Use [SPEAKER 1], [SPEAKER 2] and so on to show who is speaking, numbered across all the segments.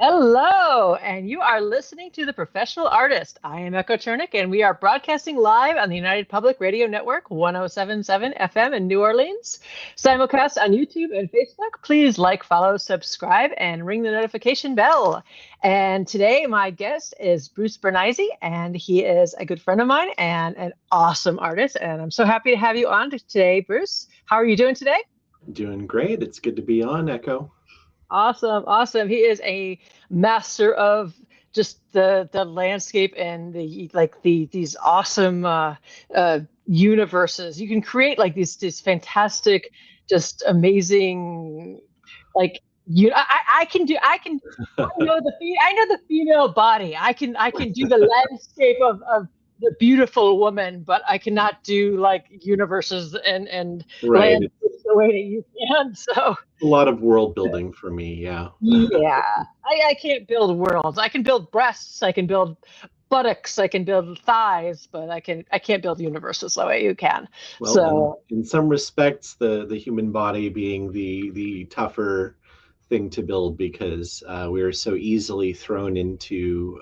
[SPEAKER 1] Hello, and you are listening to The Professional Artist. I am Echo Chernik, and we are broadcasting live on the United Public Radio Network, 1077 FM in New Orleans, simulcast on YouTube and Facebook. Please like, follow, subscribe, and ring the notification bell. And today, my guest is Bren-EYE-zee, and he is a good friend of mine and an awesome artist. And I'm so happy to have you on today, Bruce. How are you doing today?
[SPEAKER 2] Doing great. It's good to be on, Echo.
[SPEAKER 1] Awesome, awesome. He is a master of just the landscape and these awesome universes. You can create like these fantastic, just amazing, like I can do I know the female body. I can do the landscape of the beautiful woman, but I cannot do like universes and
[SPEAKER 2] Right.
[SPEAKER 1] landscapes the way that you can. So
[SPEAKER 2] A lot of world building for me, yeah.
[SPEAKER 1] yeah, I can't build worlds. I can build breasts. I can build buttocks. I can build thighs, but I can't build universes the way you can.
[SPEAKER 2] Well,
[SPEAKER 1] So
[SPEAKER 2] in some respects, the human body being the tougher thing to build because we are so easily thrown into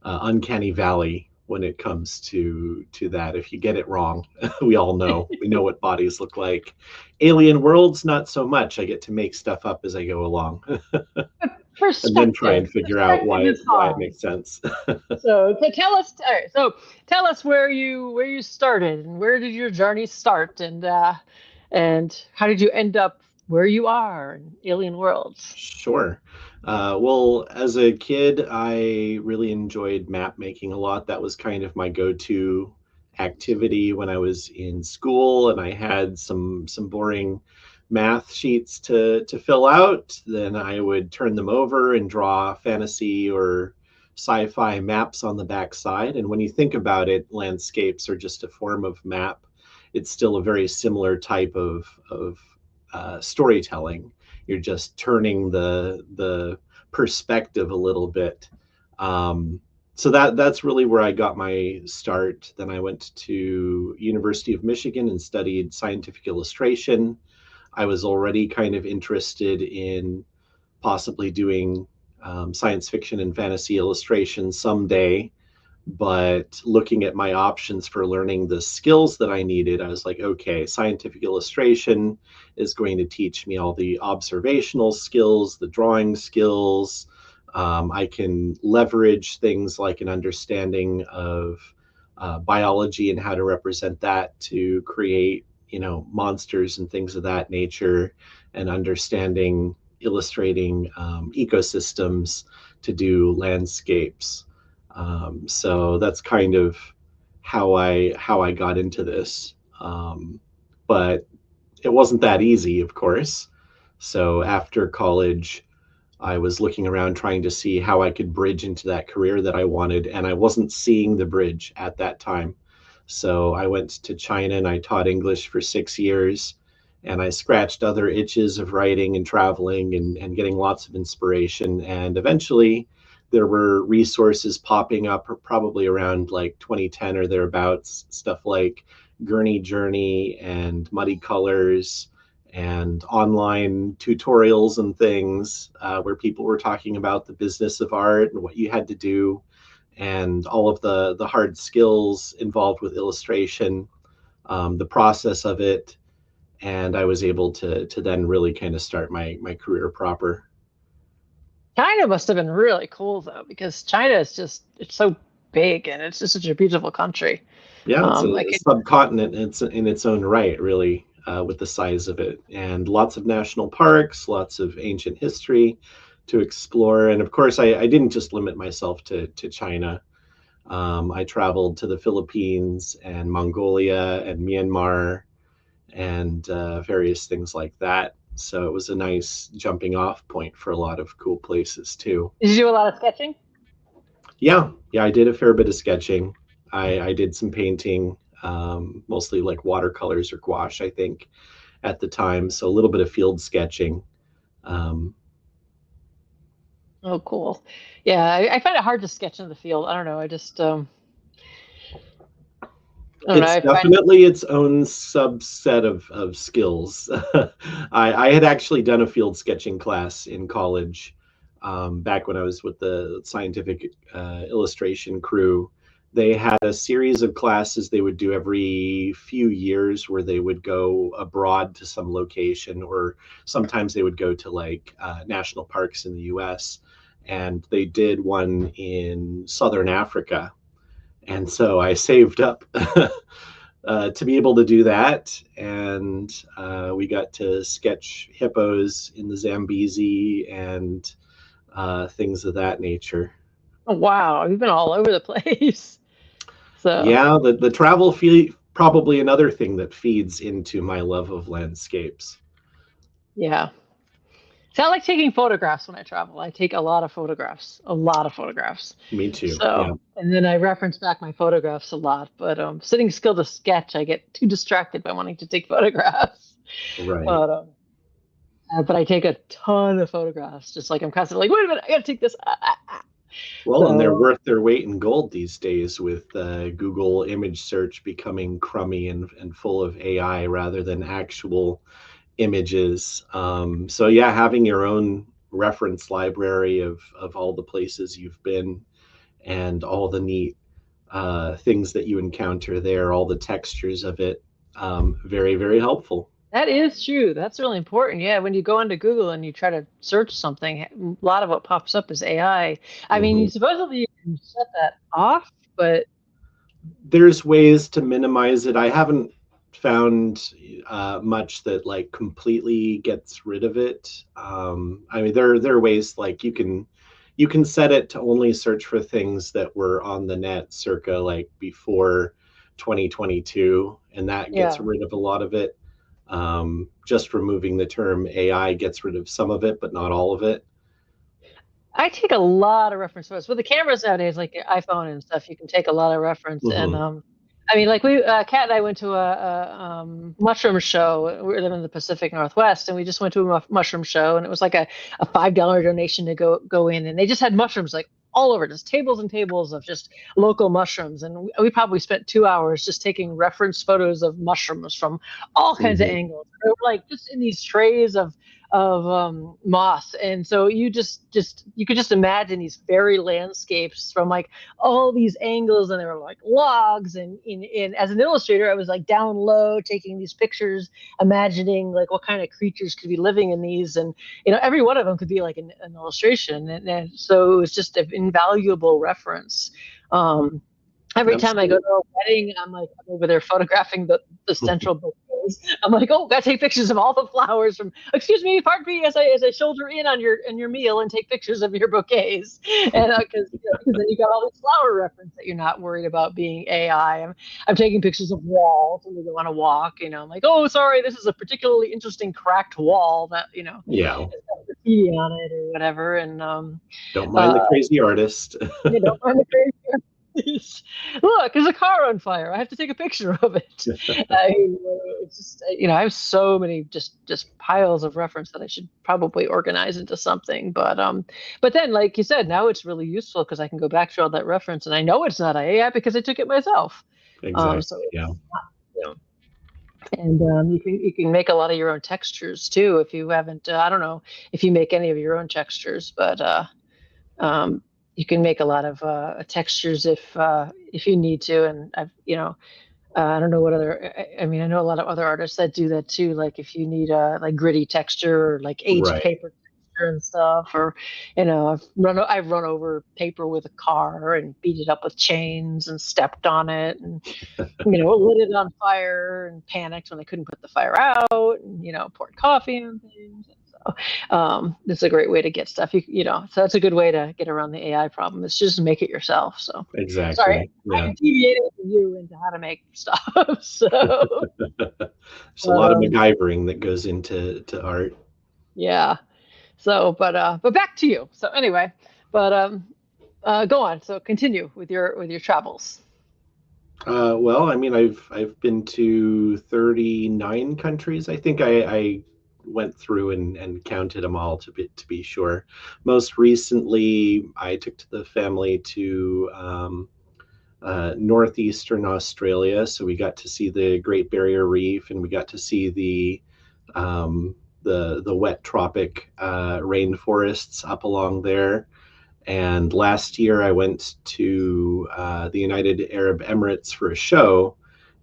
[SPEAKER 2] uncanny valley when it comes to that. If you get it wrong, we know what bodies look like. Alien worlds, not so much. I get to make stuff up as I go along. And then try and figure out why it makes sense.
[SPEAKER 1] So tell us, all right, so tell us where you started and where did your journey start, and how did you end up where you are in alien worlds?
[SPEAKER 2] Sure. Well, as a kid, I really enjoyed map making a lot. That was kind of my go-to activity when I was in school, and I had some boring math sheets to fill out. Then I would turn them over and draw fantasy or sci-fi maps on the back side. And when you think about it, landscapes are just a form of map. It's still a very similar type of storytelling. You're just turning the perspective a little bit. So that's really where I got my start. Then I went to University of Michigan and studied scientific illustration. I was already kind of interested in possibly doing science fiction and fantasy illustration someday. But looking at my options for learning the skills that I needed, I was like, okay, scientific illustration is going to teach me all the observational skills, the drawing skills. I can leverage things like an understanding of biology and how to represent that to create, monsters and things of that nature, and understanding illustrating ecosystems to do landscapes. So that's kind of how I got into this. But it wasn't that easy, of course. So after college, I was looking around trying to see how I could bridge into that career that I wanted, and I wasn't seeing the bridge at that time. So I went to China and I taught English for 6 years, and I scratched other itches of writing and traveling and getting lots of inspiration. And eventually there were resources popping up probably around like 2010 or thereabouts, stuff like Gurney Journey and Muddy Colors and online tutorials and things where people were talking about the business of art and what you had to do and all of the hard skills involved with illustration, the process of it. And I was able to then really kind of start my career proper.
[SPEAKER 1] China must have been really cool though, because China is it's so big and it's just such a beautiful country.
[SPEAKER 2] Yeah, it's a subcontinent in its own right, really, with the size of it, and lots of national parks, lots of ancient history to explore. And of course, I didn't just limit myself to China. I traveled to the Philippines and Mongolia and Myanmar and various things like that. So it was a nice jumping off point for a lot of cool places too.
[SPEAKER 1] Did you do a lot of sketching?
[SPEAKER 2] Yeah, I did a fair bit of sketching. I did some painting, mostly like watercolors or gouache, I think, at the time. So a little bit of field sketching.
[SPEAKER 1] Oh, cool. Yeah, I find it hard to sketch in the field. I don't know. I just
[SPEAKER 2] It's definitely its own subset of skills. I had actually done a field sketching class in college back when I was with the scientific illustration crew. They had a series of classes they would do every few years where they would go abroad to some location, or sometimes they would go to like national parks in the US. And they did one in Southern Africa. And so I saved up to be able to do that. And we got to sketch hippos in the Zambezi and things of that nature.
[SPEAKER 1] Oh, wow, you've been all over the place. So
[SPEAKER 2] Yeah, the travel fee probably another thing that feeds into my love of landscapes.
[SPEAKER 1] yeah. So I like taking photographs when I travel. I take a lot of photographs, a lot of photographs.
[SPEAKER 2] Me too. Yeah.
[SPEAKER 1] So, and then I reference back my photographs a lot. But sitting still to sketch, I get too distracted by wanting to take photographs.
[SPEAKER 2] Right.
[SPEAKER 1] But I take a ton of photographs. Just like I'm constantly like, wait a minute, I got to take this.
[SPEAKER 2] Well, and they're worth their weight in gold these days with Google image search becoming crummy and full of AI rather than actual images. So yeah, having your own reference library of all the places you've been and all the neat things that you encounter there, all the textures of it, very, very helpful.
[SPEAKER 1] That is true. That's really important. Yeah, when you go into Google and you try to search something, a lot of what pops up is AI. I mean, you supposedly you can shut that off, but
[SPEAKER 2] there's ways to minimize it. I haven't found much that like completely gets rid of it. I mean, there are ways like you can set it to only search for things that were on the net circa like before 2022, and that gets
[SPEAKER 1] yeah.
[SPEAKER 2] rid of a lot of it. Just removing the term AI gets rid of some of it, but not all of it.
[SPEAKER 1] I take a lot of reference photos. With the cameras nowadays, like your iPhone and stuff, you can take a lot of reference. And I mean, like Kat and I went to a mushroom show. We live in the Pacific Northwest, and we just went to a mushroom show, and it was like a $5 donation to go in, and they just had mushrooms like all over, just tables and tables of just local mushrooms. And we probably spent 2 hours just taking reference photos of mushrooms from all kinds of angles. They were like just in these trays of moss, and so you you could just imagine these fairy landscapes from like all these angles, and they were like logs, and in as an illustrator I was like down low taking these pictures, imagining like what kind of creatures could be living in these, and every one of them could be like an illustration, and so it was just an invaluable reference. Every time I go to a wedding, I'm over there photographing the central bouquets. I'm like, oh, gotta take pictures of all the flowers from. Excuse me, pardon me, as I shoulder in on your meal and take pictures of your bouquets, and because then you got all this flower reference that you're not worried about being AI. I'm taking pictures of walls when we go on a walk. I'm like, oh, sorry, this is a particularly interesting cracked wall that
[SPEAKER 2] Yeah.
[SPEAKER 1] has got graffiti on it or whatever, and
[SPEAKER 2] don't mind the crazy artist.
[SPEAKER 1] you don't mind the crazy artist. Look, there's a car on fire. I have to take a picture of it. It's just, I have so many just piles of reference that I should probably organize into something. But then, like you said, now it's really useful because I can go back to all that reference, and I know it's not AI because I took it myself.
[SPEAKER 2] Exactly.
[SPEAKER 1] So yeah. And you can make a lot of your own textures too if you haven't. I don't know if you make any of your own textures, but you can make a lot of textures if you need to. And I don't know what other. I mean, I know a lot of other artists that do that too. Like if you need a like gritty texture or like aged paper texture and stuff, or I've run over paper with a car and beat it up with chains and stepped on it and lit it on fire and panicked when I couldn't put the fire out and poured coffee on things. It's a great way to get stuff. So that's a good way to get around the AI problem. It's just make it yourself. So
[SPEAKER 2] exactly.
[SPEAKER 1] Sorry, I'm deviating from you into how to make stuff. So
[SPEAKER 2] there's a lot of MacGyvering that goes into art.
[SPEAKER 1] Yeah. So, but back to you. So anyway, but go on. So continue with your travels.
[SPEAKER 2] Well, I mean, I've been to 39 countries. I think I went through and counted them all to be sure. Most recently, I took the family to northeastern Australia, so we got to see the Great Barrier Reef, and we got to see the the wet tropic rainforests up along there. And last year I went to the United Arab Emirates for a show,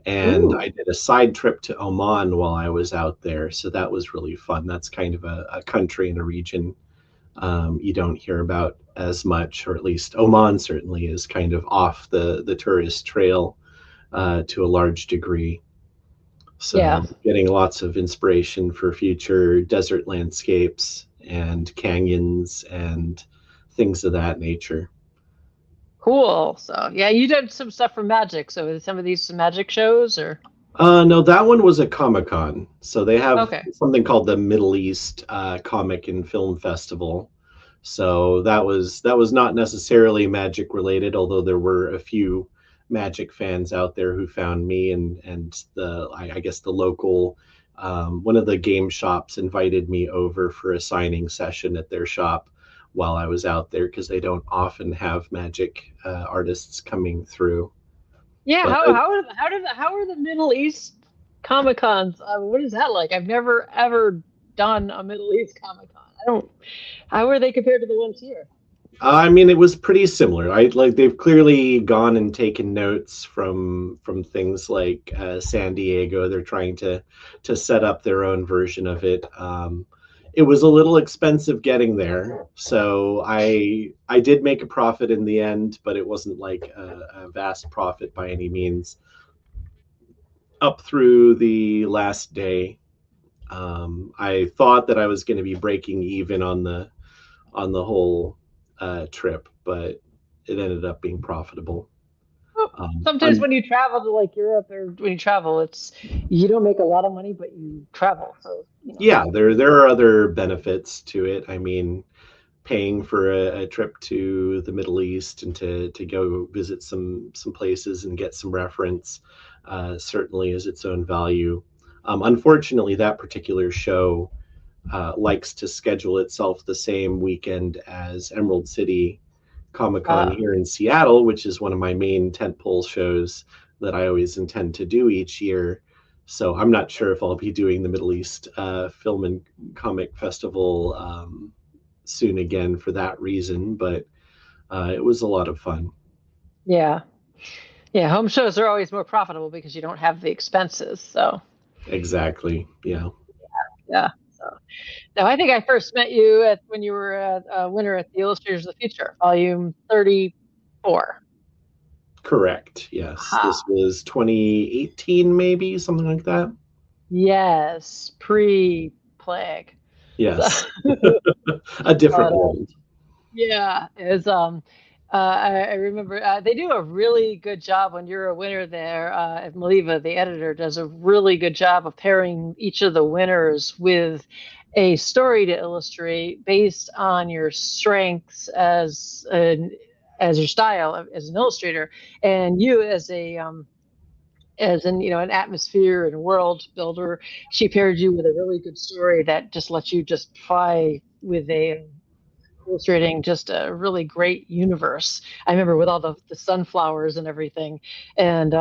[SPEAKER 2] and I
[SPEAKER 1] Ooh.
[SPEAKER 2] did a side trip to Oman while I was out there. So that was really fun. That's kind of a country and a region you don't hear about as much, or at least Oman certainly is kind of off the tourist trail to a large degree.
[SPEAKER 1] Yeah.
[SPEAKER 2] So getting lots of inspiration for future desert landscapes and canyons and things of that nature.
[SPEAKER 1] Cool. So yeah, you did some stuff for Magic. So is some of these some Magic shows or?
[SPEAKER 2] No, that one was a Comic-Con. So they have
[SPEAKER 1] Okay.
[SPEAKER 2] something called the Middle East Comic and Film Festival. So that was not necessarily Magic related, although there were a few Magic fans out there who found me, and I guess the local one of the game shops invited me over for a signing session at their shop while I was out there, because they don't often have Magic artists coming through.
[SPEAKER 1] Yeah.
[SPEAKER 2] But
[SPEAKER 1] How are the Middle East Comic Cons? What is that like? I've never ever done a Middle East Comic Con. I don't. How are they compared to the ones here?
[SPEAKER 2] I mean, it was pretty similar. I like they've clearly gone and taken notes from things like San Diego. They're trying to set up their own version of it. It was a little expensive getting there, so I did make a profit in the end, but it wasn't like a vast profit by any means. Up through the last day, I thought that I was going to be breaking even on the whole trip, but it ended up being profitable.
[SPEAKER 1] Well,
[SPEAKER 2] Um,
[SPEAKER 1] sometimes
[SPEAKER 2] un-
[SPEAKER 1] when you travel to like Europe or when you travel, it's you don't make a lot of money, but you travel. So
[SPEAKER 2] yeah, there are other benefits to it. I mean, paying for a trip to the Middle East and to go visit some places and get some reference certainly is its own value. Unfortunately, that particular show likes to schedule itself the same weekend as Emerald City Comic Con
[SPEAKER 1] uh,
[SPEAKER 2] here in Seattle, which is one of my main tentpole shows that I always intend to do each year. So I'm not sure if I'll be doing the Middle East Film and Comic Festival soon again for that reason, but it was a lot of fun.
[SPEAKER 1] yeah, yeah. Home shows are always more profitable because you don't have the expenses. So
[SPEAKER 2] Exactly. Yeah.
[SPEAKER 1] yeah. So now I think I first met you at when you were a winner at the Illustrators of the Future, Volume 34.
[SPEAKER 2] Correct. Yes.
[SPEAKER 1] Ha.
[SPEAKER 2] This was 2018, maybe something like that.
[SPEAKER 1] Yes, pre-plague. So,
[SPEAKER 2] Yes. A different
[SPEAKER 1] but
[SPEAKER 2] world.
[SPEAKER 1] yeah, is I remember they do a really good job when you're a winner there. Maliva, the editor, does a really good job of pairing each of the winners with a story to illustrate based on your strengths as your style as an illustrator, and you as an atmosphere and world builder. She paired you with a really good story that just lets you just fly with a illustrating just a really great universe. I remember with all the sunflowers and everything. And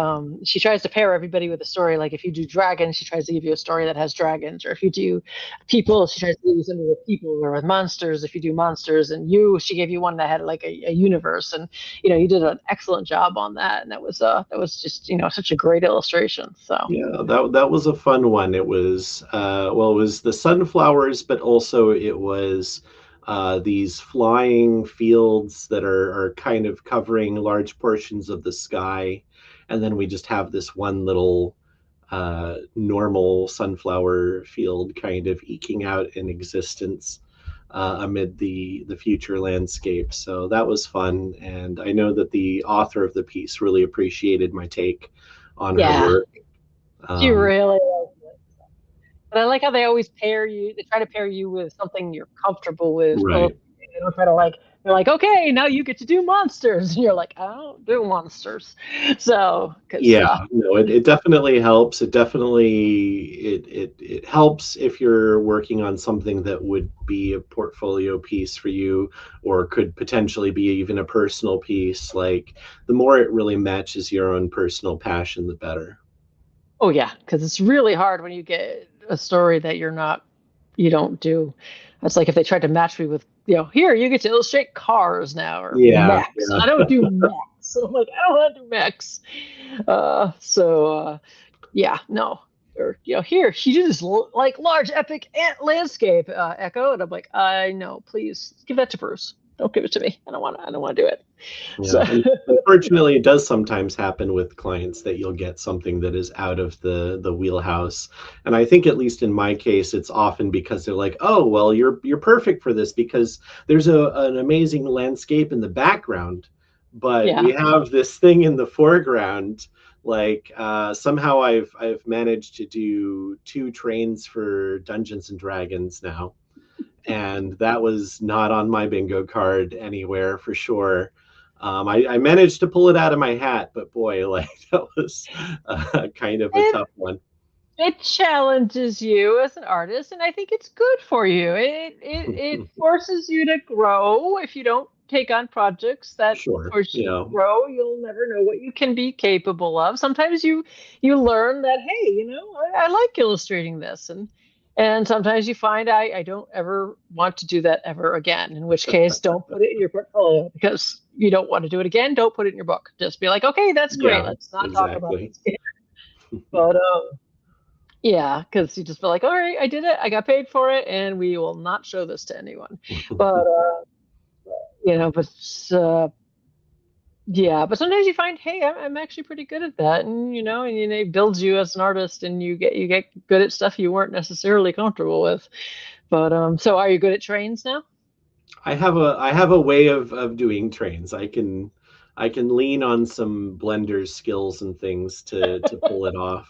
[SPEAKER 1] she tries to pair everybody with a story. Like if you do dragons, she tries to give you a story that has dragons. Or if you do people, she tries to give you something with people. Or with monsters, if you do monsters. And she gave you one that had like a universe. And you did an excellent job on that. And that was just such a great illustration. So
[SPEAKER 2] Yeah, that was a fun one. It was well, it was the sunflowers, but also it was these flying fields that are kind of covering large portions of the sky, and then we just have this one little normal sunflower field kind of eking out in existence amid the future landscape. So that was fun, and I know that the author of the piece really appreciated my take on her
[SPEAKER 1] yeah,
[SPEAKER 2] work.
[SPEAKER 1] she
[SPEAKER 2] Um,
[SPEAKER 1] really. But I like how they always pair you. They try to pair you with something you're comfortable with.
[SPEAKER 2] right.
[SPEAKER 1] They don't try to like. They're like, okay, now you get to do monsters, and you're like, I don't do monsters. So, because
[SPEAKER 2] Yeah, no, it definitely helps. It definitely it helps if you're working on something that would be a portfolio piece for you, or could potentially be even a personal piece. Like the more it really matches your own personal passion, the better.
[SPEAKER 1] oh yeah, because it's really hard when you get a story that you're not. do. It's like if they tried to match me with, here you get to illustrate cars now or
[SPEAKER 2] Yeah,
[SPEAKER 1] mechs. I don't do mechs. So I'm like, I don't want to do mechs. Yeah, no. Or here she did this like large epic landscape, Echo, and I'm like, I know, please give that to Bruce. Don't give it to me. I don't want to do it. So
[SPEAKER 2] yeah. Unfortunately, it does sometimes happen with clients that you'll get something that is out of the wheelhouse. And I think, at least in my case, it's often because they're like, oh, well, you're perfect for this because there's an amazing landscape in the background, but we
[SPEAKER 1] yeah.
[SPEAKER 2] have this thing in the foreground. Like somehow I've managed to do 2 trains for Dungeons and Dragons now, and that was not on my bingo card anywhere for sure. I managed to pull it out of my hat, but boy, like that was kind of a tough one.
[SPEAKER 1] It challenges you as an artist, and I think it's good for you. It forces you to grow. If you don't take on projects that
[SPEAKER 2] Sure,
[SPEAKER 1] force you to grow, you'll never know what you can be capable of. Sometimes you learn that, hey, I like illustrating this, and sometimes you find I don't ever want to do that ever again. In which case, don't put it in your portfolio because you don't want to do it again. Don't put it in your book. Just be like, okay, that's great.
[SPEAKER 2] yeah,
[SPEAKER 1] Let's not talk about
[SPEAKER 2] exactly.
[SPEAKER 1] this. But yeah, because you just feel like, all right, I did it, I got paid for it, and we will not show this to anyone. But but yeah, but sometimes you find, hey, I'm actually pretty good at that, and it builds you as an artist, and you get good at stuff you weren't necessarily comfortable with. But so are you good at trains now?
[SPEAKER 2] I have a way of doing trains. I can lean on some Blender skills and things to pull it off.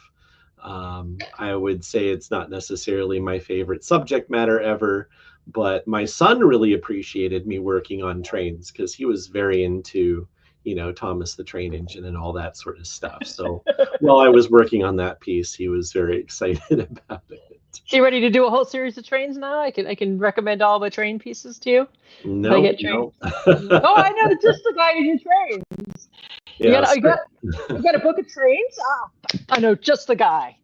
[SPEAKER 2] I would say it's not necessarily my favorite subject matter ever, but my son really appreciated me working on trains because he was very into, Thomas the Train Engine and all that sort of stuff. So while I was working on that piece, he was very excited about it.
[SPEAKER 1] So you ready to do a whole series of trains now? I can recommend all the train pieces to you. If I
[SPEAKER 2] No,
[SPEAKER 1] get trains.
[SPEAKER 2] no.
[SPEAKER 1] Oh, I know, just the guy who do trains. You
[SPEAKER 2] Yeah,
[SPEAKER 1] got you got a book of trains? Oh, I know just the guy.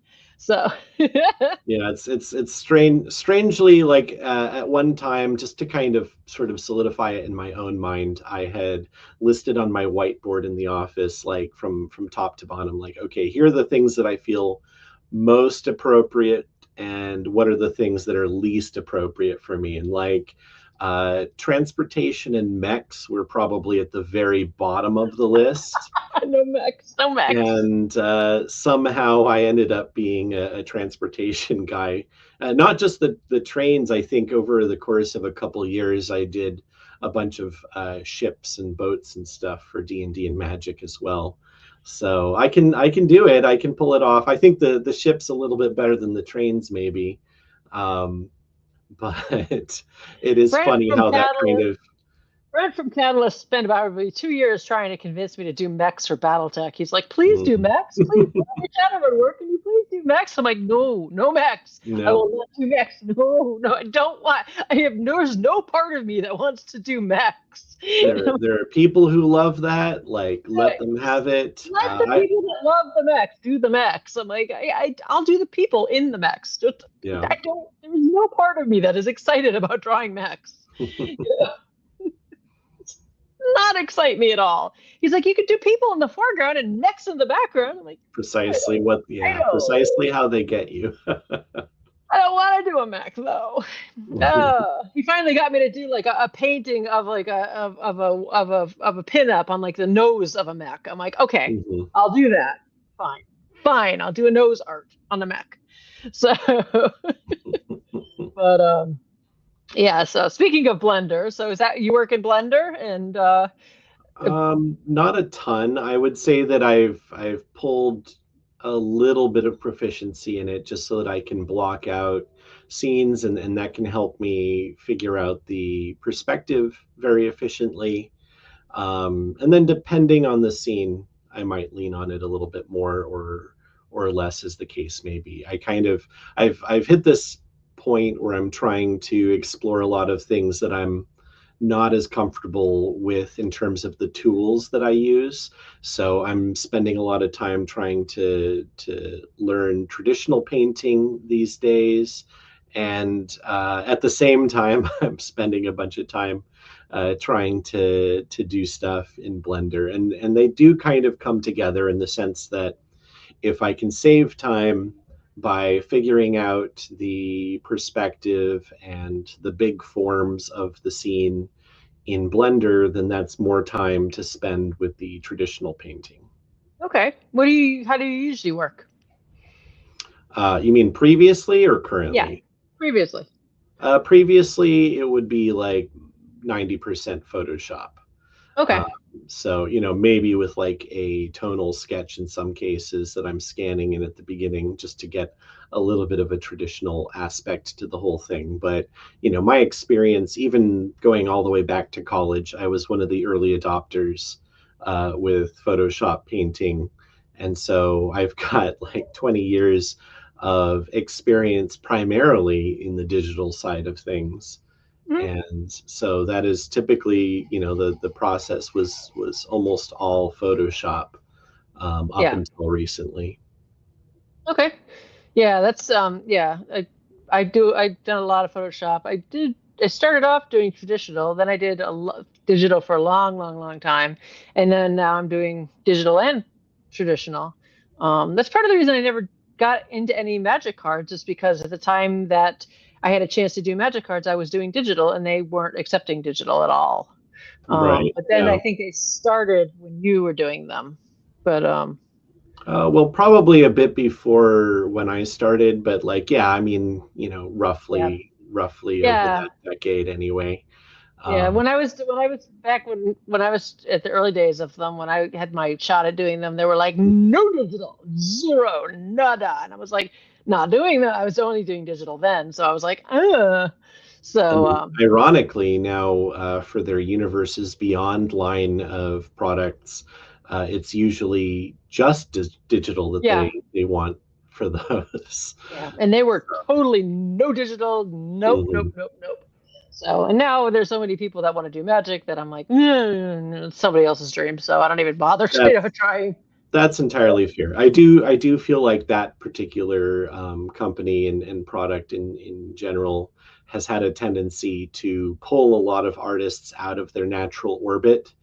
[SPEAKER 1] So
[SPEAKER 2] yeah, it's strangely like at one time, just to kind of sort of solidify it in my own mind, I had listed on my whiteboard in the office, like from top to bottom, like, okay, here are the things that I feel most appropriate, and what are the things that are least appropriate for me. And like transportation and mechs were probably at the very bottom of the list.
[SPEAKER 1] no Max, no Max.
[SPEAKER 2] And somehow I ended up being a transportation guy. Not just the trains. I think over the course of a couple of years, I did a bunch of ships and boats and stuff for D&D and Magic as well. So I can do it. I can pull it off. I think the ship's a little bit better than the trains, maybe. But it is funny how that kind of.
[SPEAKER 1] Brent from Catalyst spent about 2 years trying to convince me to do mechs for BattleTech. He's like, please do mechs. Please, Shadowrun work. Can you please do mechs? I'm like, no mechs.
[SPEAKER 2] No.
[SPEAKER 1] I will not do mechs. No, I don't want. There's no part of me that wants to do mechs.
[SPEAKER 2] There are people who love that. Like, let them have it.
[SPEAKER 1] Let the people that love the mechs do the mechs. I'm like, I'll do the people in the mechs.
[SPEAKER 2] Yeah.
[SPEAKER 1] There's no part of me that is excited about drawing mechs. Not excite me at all. He's like, you could do people in the foreground and mechs in the background. I'm like,
[SPEAKER 2] precisely how they get you.
[SPEAKER 1] I don't want to do a mech though. He finally got me to do like a painting of like a pinup on like the nose of a mech. I'm like, okay, I'll do that. Fine. I'll do a nose art on the mech. So, but yeah. So speaking of Blender, so is that you work in Blender and?
[SPEAKER 2] Not a ton. I would say that I've pulled a little bit of proficiency in it just so that I can block out scenes, and that can help me figure out the perspective very efficiently. And then depending on the scene, I might lean on it a little bit more or less, as the case may be. I've hit this point where I'm trying to explore a lot of things that I'm not as comfortable with in terms of the tools that I use. So I'm spending a lot of time trying to learn traditional painting these days, And at the same time, I'm spending a bunch of time trying to do stuff in Blender, and they do kind of come together in the sense that if I can save time by figuring out the perspective and the big forms of the scene in Blender, then that's more time to spend with the traditional painting.
[SPEAKER 1] Okay. How do you usually work?
[SPEAKER 2] You mean previously or
[SPEAKER 1] Yeah,
[SPEAKER 2] currently?
[SPEAKER 1] previously.
[SPEAKER 2] Previously, it would be like 90% Photoshop.
[SPEAKER 1] Okay.
[SPEAKER 2] Um, so, maybe with like a tonal sketch in some cases that I'm scanning in at the beginning just to get a little bit of a traditional aspect to the whole thing. But, my experience, even going all the way back to college, I was one of the early adopters with Photoshop painting. And so I've got like 20 years of experience primarily in the digital side of things.
[SPEAKER 1] Mhm.
[SPEAKER 2] And so that is typically, the process was almost all Photoshop up
[SPEAKER 1] Yeah.
[SPEAKER 2] until recently.
[SPEAKER 1] Okay. Yeah, that's yeah. I've done a lot of Photoshop. I started off doing traditional, then I did digital for a long, long, long time, and then now I'm doing digital and traditional. That's part of the reason I never got into any magic cards, is because at the time that I had a chance to do magic cards, I was doing digital and they weren't accepting digital at all.
[SPEAKER 2] Right.
[SPEAKER 1] But then
[SPEAKER 2] Yeah.
[SPEAKER 1] I think they started when you were doing them. But
[SPEAKER 2] Well, probably a bit before when I started, but like, yeah, I mean,
[SPEAKER 1] yeah.
[SPEAKER 2] roughly over
[SPEAKER 1] Yeah.
[SPEAKER 2] that decade anyway.
[SPEAKER 1] Yeah,
[SPEAKER 2] Um,
[SPEAKER 1] when I was back when I was at the early days of them, when I had my shot at doing them, they were like no digital, zero, nada, and I was like not doing that. I was only doing digital then, so I was like,
[SPEAKER 2] and
[SPEAKER 1] so
[SPEAKER 2] ironically, now for their Universes Beyond line of products, it's usually just digital that
[SPEAKER 1] yeah,
[SPEAKER 2] they want for those.
[SPEAKER 1] yeah, and they were totally no digital, nope, nope,
[SPEAKER 2] Mhm.
[SPEAKER 1] nope, nope. So and now there's so many people that want to do magic that I'm like, it's somebody else's dream, so I don't even bother,
[SPEAKER 2] That's
[SPEAKER 1] trying.
[SPEAKER 2] that's entirely fair. I do feel like that particular company and product in general has had a tendency to pull a lot of artists out of their natural orbit.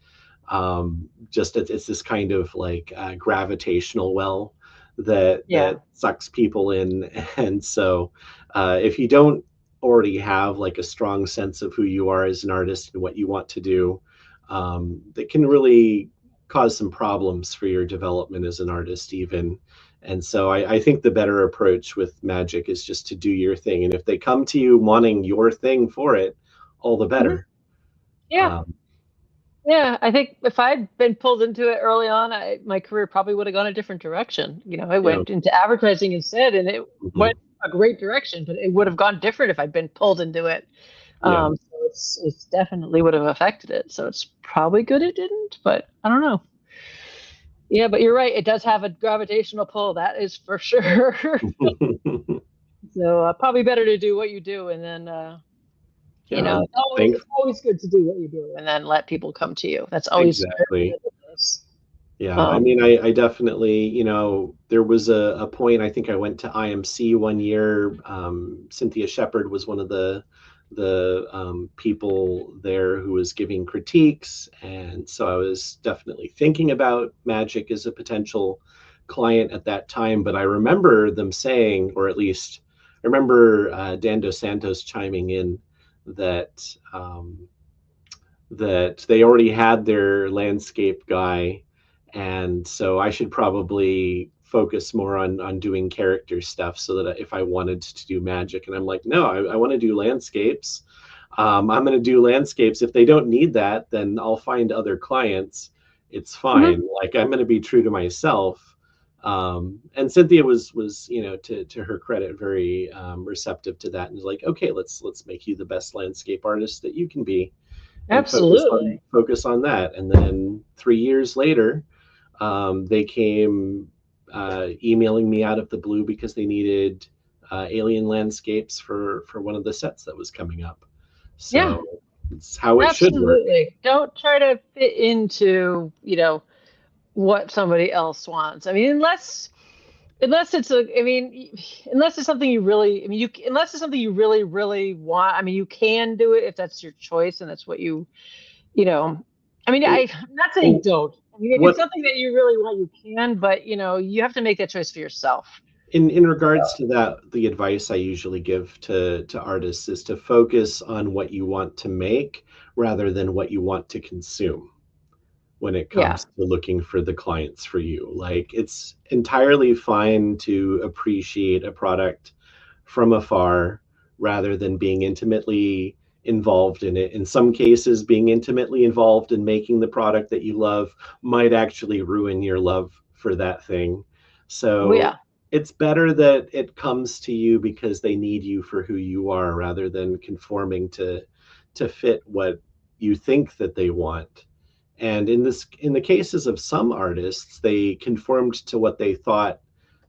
[SPEAKER 2] Just it's this kind of like gravitational well that
[SPEAKER 1] Yeah.
[SPEAKER 2] sucks people in, and so if you don't already have like a strong sense of who you are as an artist and what you want to do, that can really cause some problems for your development as an artist even. And so I think the better approach with magic is just to do your thing, and if they come to you wanting your thing for it, all the
[SPEAKER 1] Mhm.
[SPEAKER 2] better.
[SPEAKER 1] Yeah.
[SPEAKER 2] um,
[SPEAKER 1] Yeah, I think if I'd been pulled into it early on, my career probably would have gone a different direction. I
[SPEAKER 2] you know
[SPEAKER 1] went into advertising instead, and it
[SPEAKER 2] mhm.
[SPEAKER 1] went a great direction, but it would have gone different if I'd been pulled into it.
[SPEAKER 2] Yeah.
[SPEAKER 1] So it's definitely would have affected it. So it's probably good it didn't, but I don't know. Yeah, but you're right. It does have a gravitational pull. That is for sure. So probably better to do what you do, and then
[SPEAKER 2] Yeah,
[SPEAKER 1] it's
[SPEAKER 2] thanks.
[SPEAKER 1] always good to do what you do, and then let people come to you. That's always very
[SPEAKER 2] Exactly.
[SPEAKER 1] good advice.
[SPEAKER 2] Yeah, I
[SPEAKER 1] Um,
[SPEAKER 2] mean, I definitely, there was a point, I think I went to IMC one year. Cynthia Shepherd was one of the people there who was giving critiques, and so I was definitely thinking about Magic as a potential client at that time. But I remember them saying, or at least I remember Dan Dos Santos chiming in that that they already had their landscape guy, and so I should probably focus more on doing character stuff so that if I wanted to do magic. And I'm like, no, I want to do landscapes. I'm going to do landscapes. If they don't need that, then I'll find other clients. It's
[SPEAKER 1] mhm.
[SPEAKER 2] fine. Like, I'm going to be true to myself. And Cynthia was to her credit, very receptive to that, and was like, okay, let's make you the best landscape artist that you can be, and
[SPEAKER 1] Absolutely.
[SPEAKER 2] focus on that. And then 3 years later, they came emailing me out of the blue because they needed alien landscapes for one of the sets that was coming up.
[SPEAKER 1] Yeah,
[SPEAKER 2] So it's how it should work.
[SPEAKER 1] absolutely. Don't try to fit into, what somebody else wants. I mean, unless Unless it's I mean, unless it's something you really, I mean, unless it's something you really, really want. I mean, you can do it if that's your choice and that's what you know. I mean, I'm not saying don't. I mean, if it's
[SPEAKER 2] What
[SPEAKER 1] something that you really want, you can, but you have to make that choice for yourself.
[SPEAKER 2] in regards to that, the advice I usually give to artists is to focus on what you want to make rather than what you want to consume when it
[SPEAKER 1] Yeah.
[SPEAKER 2] comes to looking for the clients for you. Like, it's entirely fine to appreciate a product from afar rather than being intimately involved in it. In some cases, being intimately involved in making the product that you love might actually ruin your love for that thing.
[SPEAKER 1] Oh
[SPEAKER 2] So
[SPEAKER 1] yeah.
[SPEAKER 2] it's better that it comes to you because they need you for who you are rather than conforming to fit what you think that they want. And in the cases of some artists, they conformed to what they thought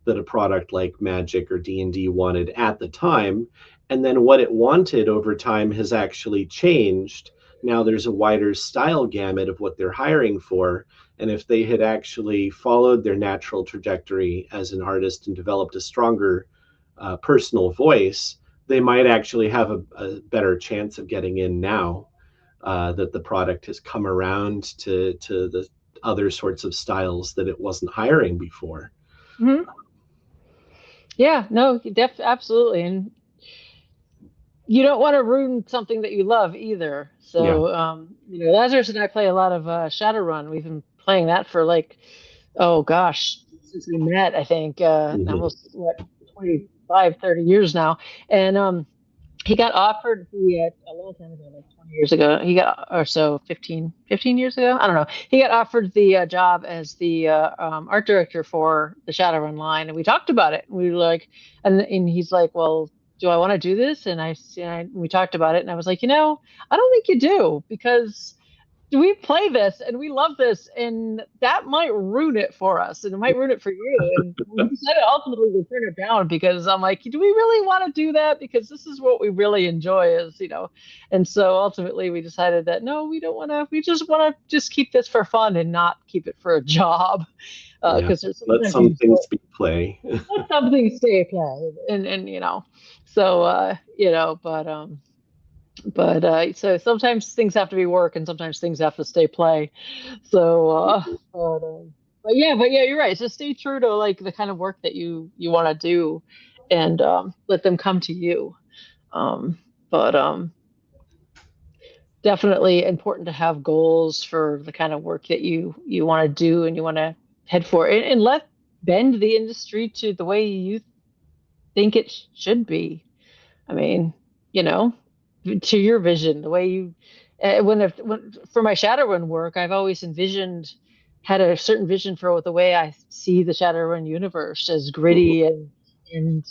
[SPEAKER 2] that a product like Magic or D&D wanted at the time, and then what it wanted over time has actually changed. Now there's a wider style gamut of what they're hiring for, and if they had actually followed their natural trajectory as an artist and developed a stronger personal voice, they might actually have a better chance of getting in now that the product has come around to the other sorts of styles that it wasn't hiring before.
[SPEAKER 1] Hmm. Yeah. No, absolutely, and you don't want to ruin something that you love either.
[SPEAKER 2] Yeah.
[SPEAKER 1] So, Lazarus and I play a lot of Shadowrun. We've been playing that for like, oh gosh, since we met, I think
[SPEAKER 2] Hmm.
[SPEAKER 1] almost what 25, 30 years now. And he got offered a long time ago, like 20 years ago. He got or so 15 years ago. I don't know. He got offered the job as the art director for the Shadowrun line, and we talked about it. We were like, and he's like, well, do I want to do this? We talked about it, and I was like, I don't think you do because we play this and we love this, and that might ruin it for us, and it might ruin it for you. And we decided ultimately to turn it down because I'm like, do we really want to do that? Because this is what we really enjoy, and so ultimately we decided that no, we don't want to. We just want to just keep this for fun and not keep it for a job,
[SPEAKER 2] Yeah.
[SPEAKER 1] because there's
[SPEAKER 2] Let
[SPEAKER 1] sometimes
[SPEAKER 2] some
[SPEAKER 1] you just
[SPEAKER 2] things be play.
[SPEAKER 1] let something stay play, and so but so sometimes things have to be work and sometimes things have to stay play. So but yeah, you're right. Just stay true to like the kind of work that you want to do, and let them come to you. Um but definitely important to have goals for the kind of work that you want to do and you want to head for, and let bend the industry to the way you think it should be. I mean, you know, to your vision, the way you, when for my Shadowrun work, I've always had a certain vision for the way I see the Shadowrun universe as gritty and and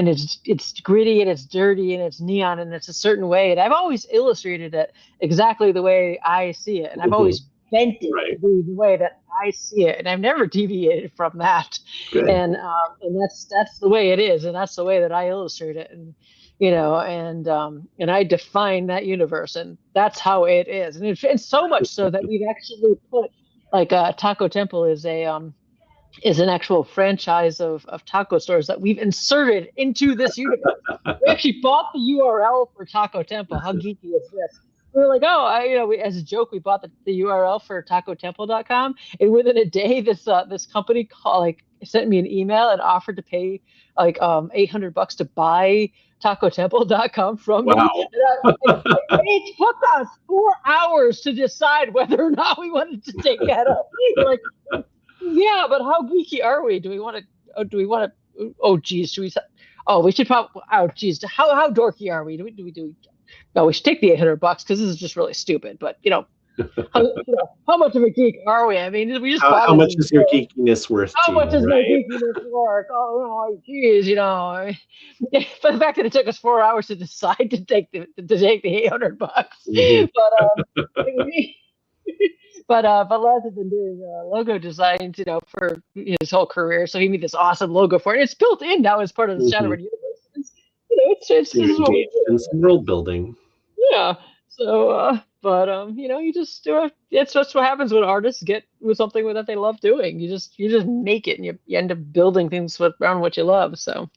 [SPEAKER 1] it's gritty and it's dirty and it's neon and it's a certain way. And I've always illustrated it exactly the way I see it, and I've
[SPEAKER 2] Mhm.
[SPEAKER 1] always bent it to
[SPEAKER 2] Right.
[SPEAKER 1] be the way that I see it, and I've never deviated from that.
[SPEAKER 2] Good.
[SPEAKER 1] And that's the way it is, and that's the way that I illustrate it, and I define that universe, and that's how it is, and so much so that we've actually put like Taco Temple is an actual franchise of taco stores that we've inserted into this universe. We actually bought the URL for Taco Temple. How geeky is this? We were like, oh, as a joke, we bought the URL for tacotemple.com, and within a day, this company sent me an email and offered to pay like $800 to buy tacotemple.com from me.
[SPEAKER 2] Wow.
[SPEAKER 1] It took us 4 hours to decide whether or not we wanted to take that up. We're like, yeah, but how geeky are we? Do we want to? Do we want to? Oh, geez, should we? Oh, we should probably. Oh, geez, how dorky are we? Do we? No, we should take the $800 because this is just really stupid. But how much of a geek are we? I mean, we just bought
[SPEAKER 2] How
[SPEAKER 1] it.
[SPEAKER 2] much is your geekiness worth
[SPEAKER 1] How
[SPEAKER 2] to
[SPEAKER 1] much
[SPEAKER 2] you,
[SPEAKER 1] is my
[SPEAKER 2] right?
[SPEAKER 1] geekiness worth? Oh, geez, but the fact that it took us 4 hours to decide to take the $800,
[SPEAKER 2] Hmm.
[SPEAKER 1] but it, but Les has been doing logo designs, for his whole career. So he made this awesome logo for it. It's built in now as part of the
[SPEAKER 2] Hmm.
[SPEAKER 1] Shadowrun universe. It's, this
[SPEAKER 2] You're
[SPEAKER 1] is what we
[SPEAKER 2] engaged
[SPEAKER 1] do.
[SPEAKER 2] in some world building.
[SPEAKER 1] Yeah. So But you just do it. It's just what happens when artists get with something that they love doing. You just make it, and you end up building things around what you love. So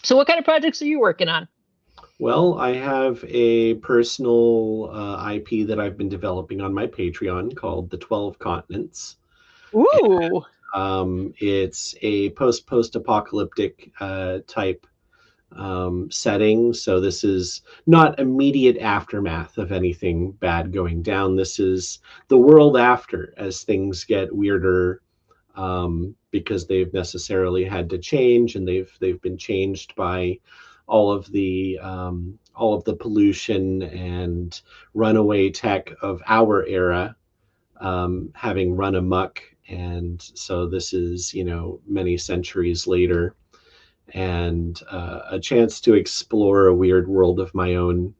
[SPEAKER 1] what kind of projects are you working on?
[SPEAKER 2] Well, I have a personal IP that I've been developing on my Patreon called The 12 Continents.
[SPEAKER 1] Ooh.
[SPEAKER 2] It's a post-apocalyptic type setting. So this is not immediate aftermath of anything bad going down. This is the world after, as things get weirder, because they've necessarily had to change, and they've been changed by all of the pollution and runaway tech of our era, having run amok. And so this is, many centuries later, and a chance to explore a weird world of my own,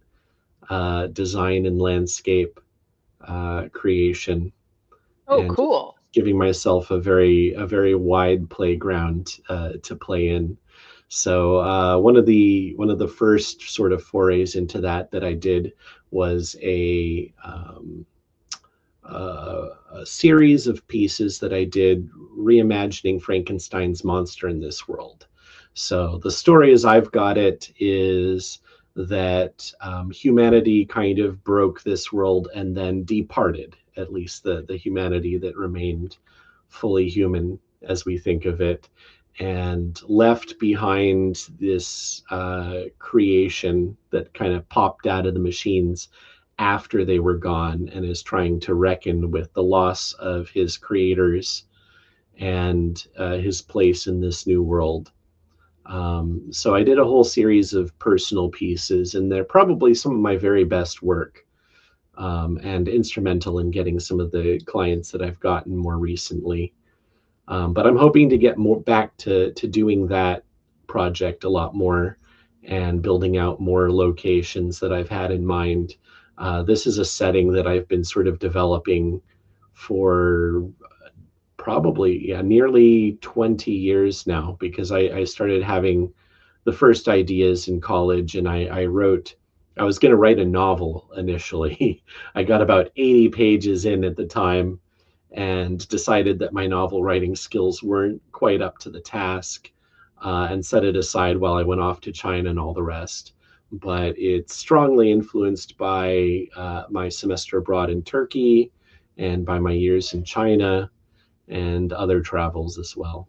[SPEAKER 2] design and landscape creation,
[SPEAKER 1] Oh,
[SPEAKER 2] and just
[SPEAKER 1] cool.
[SPEAKER 2] giving myself a very wide playground to play in. So one of the first sort of forays into that I did was a series of pieces that I did reimagining Frankenstein's monster in this world. So the story, as I've got it, is that humanity kind of broke this world and then departed, at least the humanity that remained fully human as we think of it, and left behind this creation that kind of popped out of the machines after they were gone, and is trying to reckon with the loss of his creators and his place in this new world. So I did a whole series of personal pieces, and they're probably some of my very best work, and instrumental in getting some of the clients that I've gotten more recently. But I'm hoping to get more back to doing that project a lot more, and building out more locations that I've had in mind. This is a setting that I've been sort of developing for probably, yeah, nearly 20 years now, because I started having the first ideas in college, and I was going to write a novel initially. I got about 80 pages in at the time, and decided that my novel writing skills weren't quite up to the task, and set it aside while I went off to China and all the rest. But it's strongly influenced by my semester abroad in Turkey, and by my years in China, and other travels as well.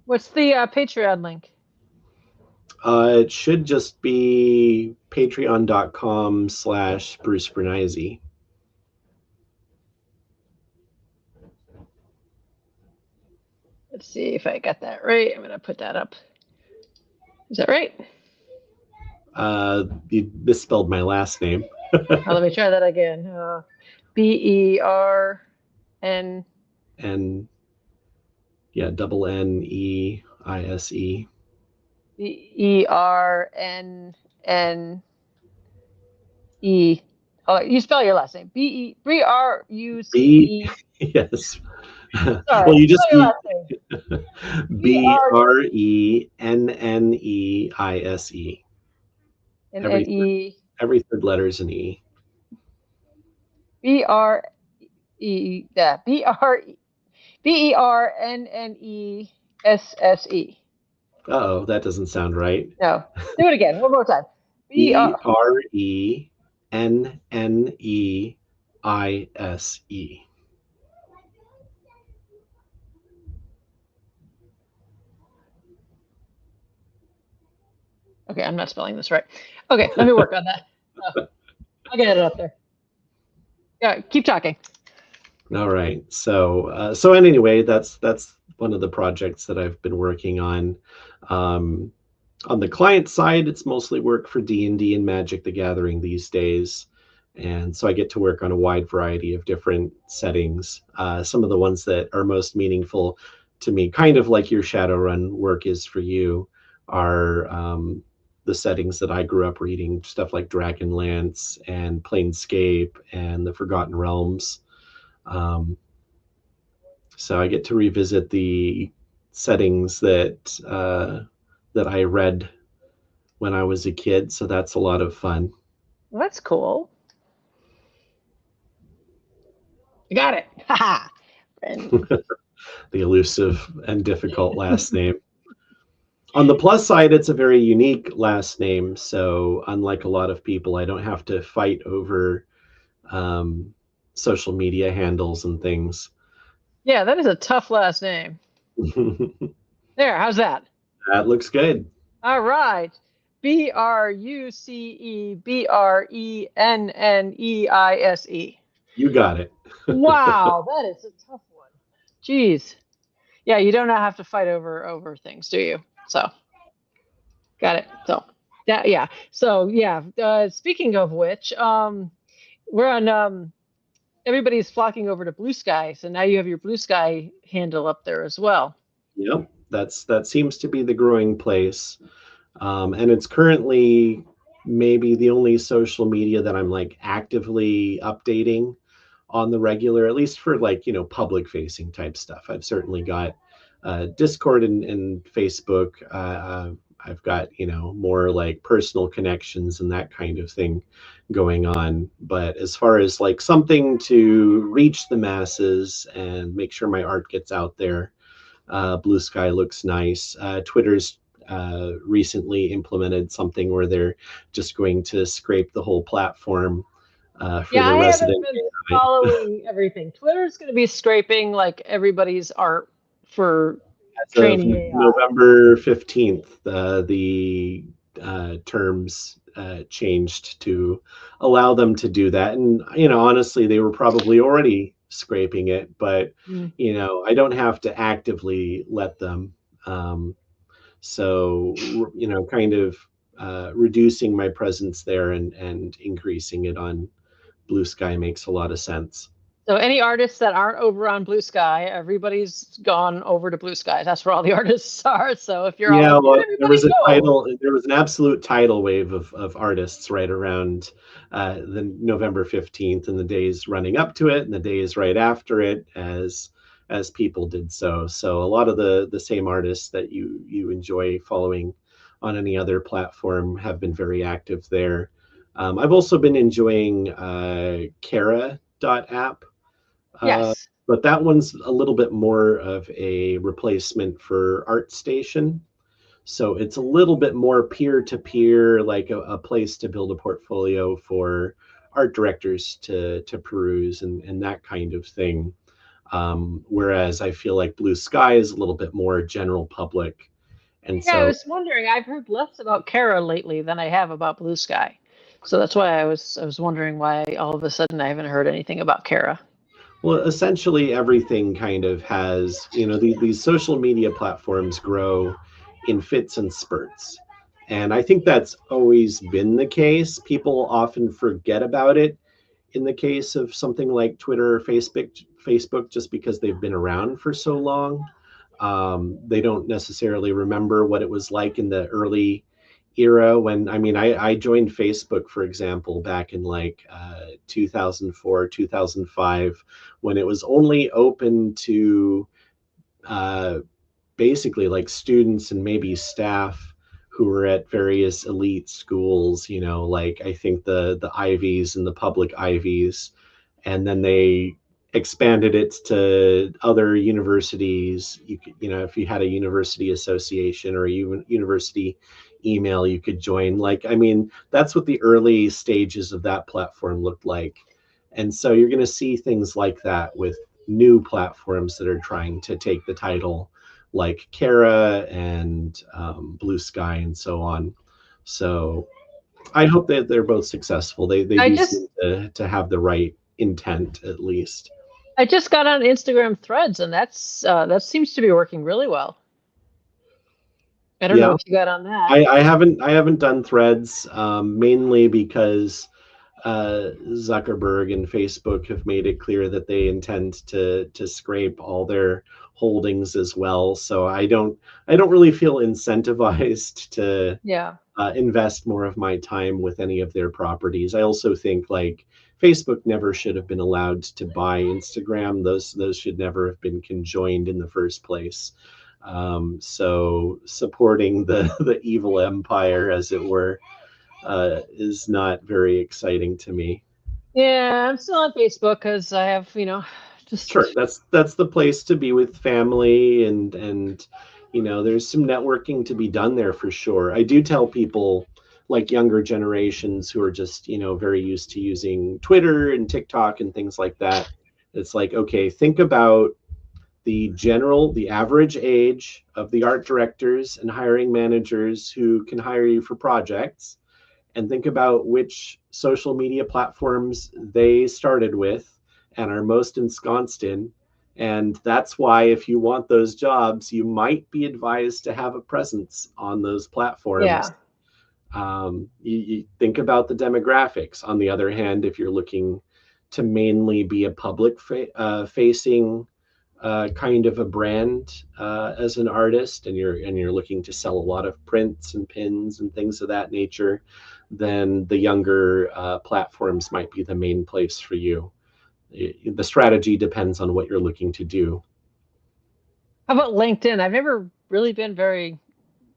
[SPEAKER 1] What's the Patreon link?
[SPEAKER 2] It should just be patreon.com/Bruce Brenneise.
[SPEAKER 1] Let's see if I got that right. I'm going to put that up. Is that right?
[SPEAKER 2] You misspelled my last name.
[SPEAKER 1] Let me try that again. Bern.
[SPEAKER 2] And yeah, double Neise.
[SPEAKER 1] Bernne. Oh, you spell your last name. Bruce.
[SPEAKER 2] Yes.
[SPEAKER 1] Sorry.
[SPEAKER 2] Well, you just
[SPEAKER 1] spell your last name.
[SPEAKER 2] Brenneise.
[SPEAKER 1] N-N-E.
[SPEAKER 2] Every third letter is an E.
[SPEAKER 1] B-R-E. Yeah. Bernesse.
[SPEAKER 2] Uh-oh, that doesn't sound right.
[SPEAKER 1] No. Do it again. One more time.
[SPEAKER 2] Brenneise.
[SPEAKER 1] Okay, I'm not spelling this right. Okay, let me work on that. I'll get it up there. Yeah, keep talking.
[SPEAKER 2] All right. So anyway, that's one of the projects that I've been working on. On the client side, it's mostly work for D&D and Magic the Gathering these days. And so I get to work on a wide variety of different settings. Some of the ones that are most meaningful to me, kind of like your Shadowrun work is for you, are the settings that I grew up reading, stuff like Dragonlance and Planescape and the Forgotten Realms. So I get to revisit the settings that I read when I was a kid. So that's a lot of fun.
[SPEAKER 1] Well, that's cool. You got it. Ha ha.
[SPEAKER 2] The elusive and difficult last name. On the plus side, it's a very unique last name. So unlike a lot of people, I don't have to fight over social media handles and things.
[SPEAKER 1] Yeah, that is a tough last name. There, how's that?
[SPEAKER 2] That looks good.
[SPEAKER 1] All right. Brenneise.
[SPEAKER 2] You got it.
[SPEAKER 1] Wow, that is a tough one. Jeez. Yeah, you don't have to fight over things, do you? So, got it. So, yeah. So, yeah. Speaking of which, we're on. Everybody's flocking over to Blue Sky, so now you have your Blue Sky handle up there as well.
[SPEAKER 2] Yep, that seems to be the growing place, and it's currently maybe the only social media that I'm like actively updating on the regular, at least for like, public facing type stuff. I've certainly got Discord and Facebook. I've got, more like personal connections and that kind of thing going on. But as far as like something to reach the masses and make sure my art gets out there, Blue Sky looks nice. Twitter's recently implemented something where they're just going to scrape the whole platform for
[SPEAKER 1] Yeah,
[SPEAKER 2] the
[SPEAKER 1] I haven't
[SPEAKER 2] resident.
[SPEAKER 1] been following everything. Twitter's going to be scraping like everybody's art for
[SPEAKER 2] As
[SPEAKER 1] training
[SPEAKER 2] of
[SPEAKER 1] AI.
[SPEAKER 2] November 15th, the terms changed to allow them to do that. And, honestly, they were probably already scraping it, but, I don't have to actively let them. So, kind of reducing my presence there and increasing it on Blue Sky makes a lot of sense.
[SPEAKER 1] So any artists that aren't over on Blue Sky, everybody's gone over to Blue Sky. That's where all the artists are. So if you're
[SPEAKER 2] Yeah,
[SPEAKER 1] all
[SPEAKER 2] well, there was
[SPEAKER 1] go.
[SPEAKER 2] an absolute tidal wave of artists right around the November 15th and the days running up to it and the days right after it as people did so. So a lot of the same artists that you enjoy following on any other platform have been very active there. I've also been enjoying Kara.app.
[SPEAKER 1] Yes.
[SPEAKER 2] But that one's a little bit more of a replacement for ArtStation. So it's a little bit more peer-to-peer, like a place to build a portfolio for art directors to peruse and that kind of thing. Whereas I feel like Blue Sky is a little bit more general public. And
[SPEAKER 1] Yeah, I
[SPEAKER 2] so,
[SPEAKER 1] was wondering. I've heard less about Kara lately than I have about Blue Sky. So that's why I was wondering why all of a sudden I haven't heard anything about Kara.
[SPEAKER 2] well, essentially everything kind of has, these social media platforms grow in fits and spurts. And I think that's always been the case. People often forget about it in the case of something like Twitter or Facebook, just because they've been around for so long. They don't necessarily remember what it was like in the early era when, I joined Facebook, for example, back in like 2004, 2005, when it was only open to basically like students and maybe staff who were at various elite schools, like I think the Ivies and the public Ivies, and then they expanded it to other universities. You could, if you had a university association or even university email, you could join. Like, that's what the early stages of that platform looked like. And so you're going to see things like that with new platforms that are trying to take the title, like Kara and Blue Sky and so on. So I hope that they're both successful. They do seem to have the right intent, at least.
[SPEAKER 1] I just got on Instagram Threads, and that seems to be working really well. I don't know if you got on that.
[SPEAKER 2] I haven't done Threads, mainly because Zuckerberg and Facebook have made it clear that they intend to scrape all their holdings as well. So I don't really feel incentivized to invest more of my time with any of their properties. I also think like Facebook never should have been allowed to buy Instagram. Those should never have been conjoined in the first place. So supporting the evil empire, as it were, is not very exciting to me.
[SPEAKER 1] Yeah, I'm still on Facebook because I have,
[SPEAKER 2] Sure,
[SPEAKER 1] just
[SPEAKER 2] that's the place to be with family, and there's some networking to be done there for sure. I do tell people, like younger generations who are just very used to using Twitter and TikTok and things like that. It's like, okay, think about the average age of the art directors and hiring managers who can hire you for projects, and think about which social media platforms they started with and are most ensconced in. And that's why, if you want those jobs, you might be advised to have a presence on those platforms.
[SPEAKER 1] yeah,
[SPEAKER 2] You think about the demographics. On the other hand, if you're looking to mainly be a public facing kind of a brand as an artist, and you're looking to sell a lot of prints and pins and things of that nature, then the younger platforms might be the main place for you. The strategy depends on what you're looking to do.
[SPEAKER 1] How about LinkedIn? I've never really been very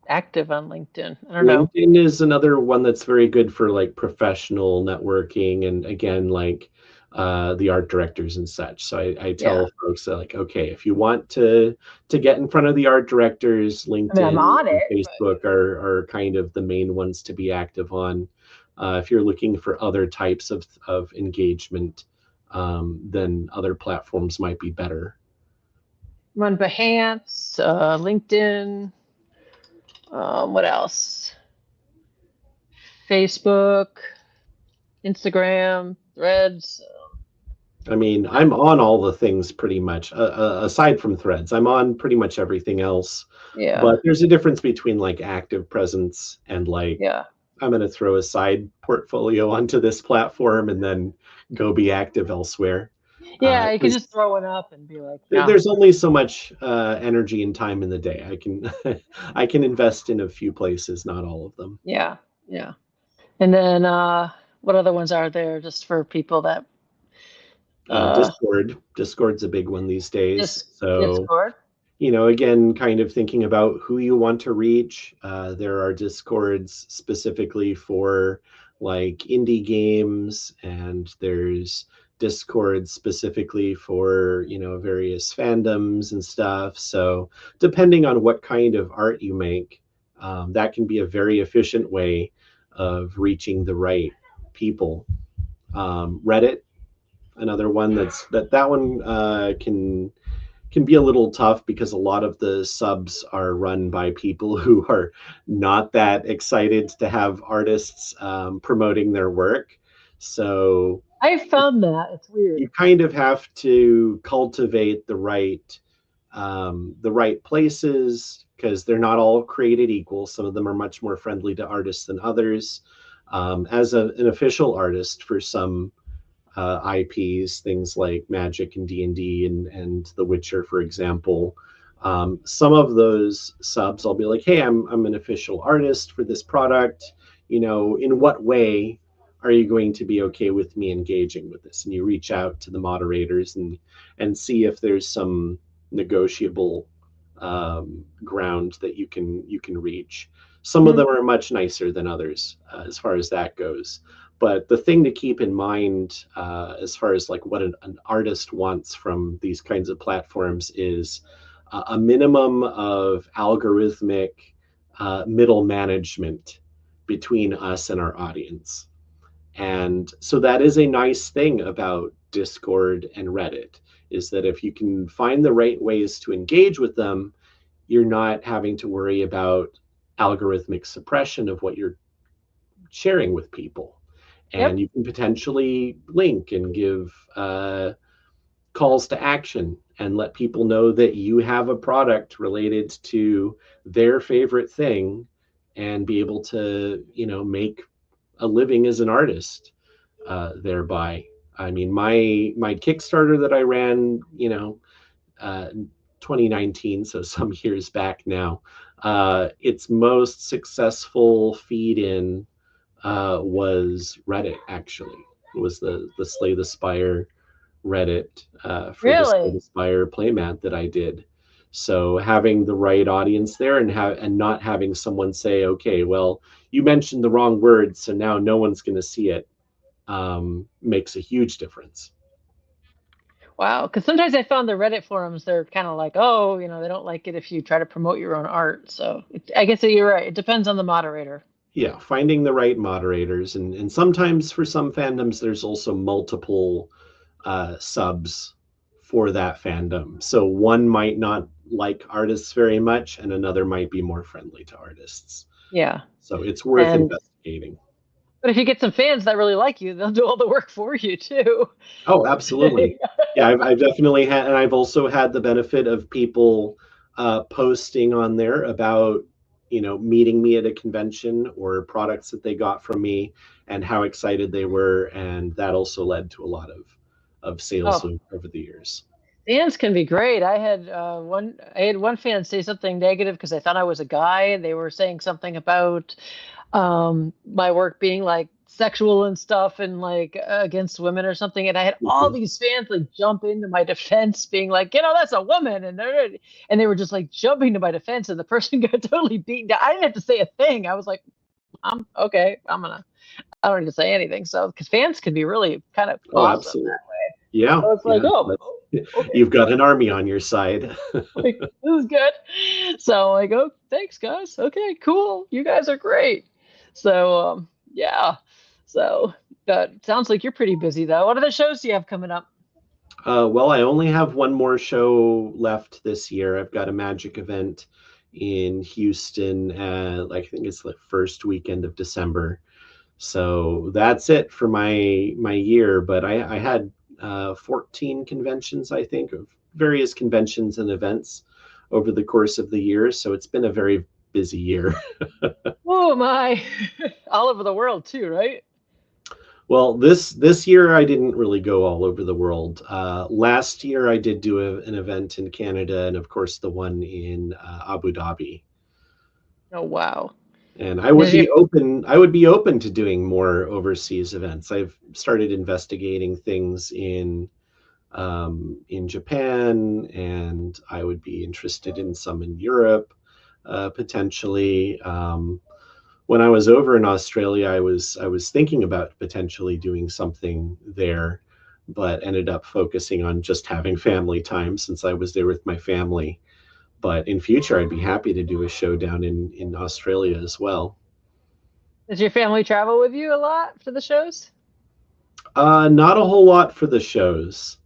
[SPEAKER 1] active on LinkedIn. I don't know.
[SPEAKER 2] LinkedIn is another one that's very good for like professional networking, and again, like the art directors and such. So I
[SPEAKER 1] Yeah.
[SPEAKER 2] tell folks that, like, okay, if you want to get in front of the art directors,
[SPEAKER 1] I mean, I'm
[SPEAKER 2] LinkedIn
[SPEAKER 1] on
[SPEAKER 2] and
[SPEAKER 1] it, but
[SPEAKER 2] Facebook are kind of the main ones to be active on. If you're looking for other types of engagement, then other platforms might be better.
[SPEAKER 1] I'm on Behance, LinkedIn. What else? Facebook, Instagram, Threads.
[SPEAKER 2] I mean, I'm on all the things pretty much, aside from Threads. I'm on pretty much everything else.
[SPEAKER 1] Yeah,
[SPEAKER 2] But there's a difference between like active presence and like,
[SPEAKER 1] yeah,
[SPEAKER 2] I'm going to throw a side portfolio onto this platform and then go be active elsewhere.
[SPEAKER 1] yeah. You can
[SPEAKER 2] 'Cause
[SPEAKER 1] just throw it up and be like,
[SPEAKER 2] there's only so much energy and time in the day. I can I can invest in a few places, not all of them.
[SPEAKER 1] yeah, yeah. And then what other ones are there just for people that uh
[SPEAKER 2] Discord's a big one these days. So
[SPEAKER 1] Discord?
[SPEAKER 2] again, kind of thinking about who you want to reach. There are Discords specifically for like indie games, and there's Discord specifically for, various fandoms and stuff. So depending on what kind of art you make, that can be a very efficient way of reaching the right people. Reddit, another one that one can be a little tough because a lot of the subs are run by people who are not that excited to have artists promoting their work. So
[SPEAKER 1] I found that it's weird.
[SPEAKER 2] you kind of have to cultivate the right places, because they're not all created equal. Some of them are much more friendly to artists than others. As an official artist for some IPs, things like Magic and D&D and The Witcher, for example. Some of those subs, I'll be like, hey, I'm an official artist for this product. In what way are you going to be okay with me engaging with this? And you reach out to the moderators and see if there's some negotiable ground that you can reach. Some of them are much nicer than others as far as that goes. But the thing to keep in mind, as far as like what an artist wants from these kinds of platforms, is a minimum of algorithmic middle management between us and our audience. And so that is a nice thing about Discord and Reddit, is that if you can find the right ways to engage with them, you're not having to worry about algorithmic suppression of what you're sharing with people. And
[SPEAKER 1] Yep.
[SPEAKER 2] you can potentially link and give calls to action and let people know that you have a product related to their favorite thing, and be able to make a living as an artist thereby. I mean, my Kickstarter that I ran, uh, 2019, so some years back now, its most successful feed in was Reddit. Actually, it was the Slay the Spire Reddit for the Slay
[SPEAKER 1] Really?
[SPEAKER 2] the Spire playmat that I did. So having the right audience there, and not having someone say, okay, well, you mentioned the wrong words, so now no one's going to see it. makes a huge difference.
[SPEAKER 1] Wow, because sometimes I found the Reddit forums, they're kind of like, oh, they don't like it if you try to promote your own art. So I guess that you're right. It depends on the moderator.
[SPEAKER 2] Yeah, finding the right moderators, and sometimes for some fandoms, there's also multiple subs for that fandom. So one might not like artists very much, and another might be more friendly to artists.
[SPEAKER 1] Yeah.
[SPEAKER 2] So it's worth
[SPEAKER 1] And
[SPEAKER 2] investigating.
[SPEAKER 1] but if you get some fans that really like you, they'll do all the work for you too.
[SPEAKER 2] Oh, absolutely. Yeah, I've definitely had, and I've also had the benefit of people posting on there about, meeting me at a convention or products that they got from me and how excited they were. And that also led to a lot of sales
[SPEAKER 1] Oh,
[SPEAKER 2] over the years.
[SPEAKER 1] fans can be great. I had one fan say something negative because I thought I was a guy, and they were saying something about my work being like sexual and stuff and like against women or something. And I had all these fans like jump into my defense, being like, that's a woman, and they were just like jumping to my defense, and the person got totally beaten down. I didn't have to say a thing. I was like, I'm okay. I don't need to say anything. So because fans can be really kind of
[SPEAKER 2] Oh,
[SPEAKER 1] awesome
[SPEAKER 2] absolutely.
[SPEAKER 1] that way.
[SPEAKER 2] Yeah.
[SPEAKER 1] So it's like, okay.
[SPEAKER 2] You've got an army on your side.
[SPEAKER 1] Like, this is good. So I'm like, oh, thanks, guys. Okay, cool. You guys are great. So yeah. So that sounds like you're pretty busy though. What other shows do you have coming up?
[SPEAKER 2] Well, I only have one more show left this year. I've got a magic event in Houston, I think it's the first weekend of December. So that's it for my year. But I had 14 conventions, I think, of various conventions and events over the course of the year. So it's been a very busy year.
[SPEAKER 1] Oh my, all over the world too, right?
[SPEAKER 2] Well, this year I didn't really go all over the world. Last year I did do an event in Canada, and of course the one in Abu Dhabi.
[SPEAKER 1] Oh wow.
[SPEAKER 2] And I would be open. I would be open to doing more overseas events. I've started investigating things in Japan, and I would be interested in some in Europe, potentially. When I was over in Australia, I was thinking about potentially doing something there, but ended up focusing on just having family time since I was there with my family. But in future, I'd be happy to do a show down in Australia as well.
[SPEAKER 1] Does your family travel with you a lot to the shows?
[SPEAKER 2] Not a whole lot for the shows.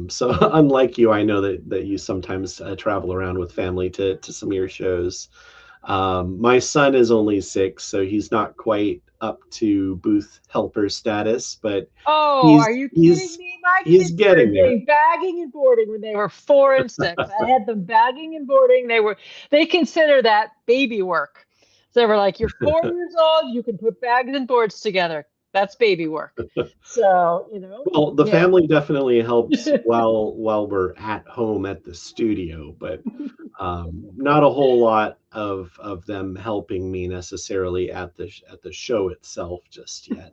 [SPEAKER 2] So unlike you, I know that you sometimes travel around with family to some of your shows. My son is only 6, so he's not quite up to booth helper status, but
[SPEAKER 1] Oh,
[SPEAKER 2] he's
[SPEAKER 1] are you kidding
[SPEAKER 2] he's
[SPEAKER 1] me? My
[SPEAKER 2] he's
[SPEAKER 1] kids were
[SPEAKER 2] getting there.
[SPEAKER 1] doing bagging and boarding when they were 4 and 6. I had them bagging and boarding. They consider that baby work. So they were like, you're 4 years old, you can put bags and boards together. That's baby work. So,
[SPEAKER 2] Well, the
[SPEAKER 1] yeah.
[SPEAKER 2] family definitely helps while we're at home at the studio, but not a whole lot of them helping me necessarily at the show itself just yet.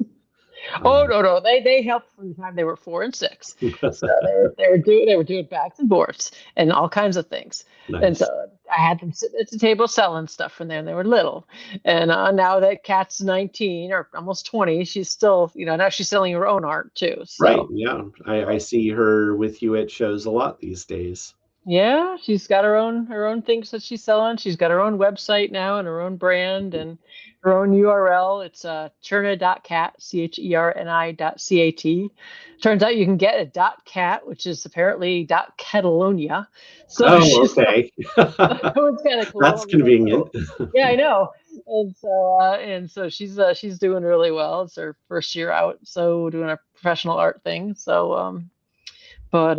[SPEAKER 1] Oh no, they helped from the time they were 4 and 6. So they were doing backs and boards and all kinds of things.
[SPEAKER 2] Nice.
[SPEAKER 1] And so I had them sitting at the table selling stuff from there, and they were little. And now that Kat's 19 or almost 20, she's still, now she's selling her own art too. So.
[SPEAKER 2] Right. Yeah, I see her with you at shows a lot these days.
[SPEAKER 1] Yeah, she's got her own things that she's selling. She's got her own website now and her own brand and her own URL. It's cherna.cat, CHERNI.CAT. Turns out you can get a .cat, which is apparently .Catalonia. So
[SPEAKER 2] okay.
[SPEAKER 1] That was kind of cool.
[SPEAKER 2] That's convenient.
[SPEAKER 1] Yeah, I know. And so she's doing really well. It's her first year out, so doing a professional art thing. So but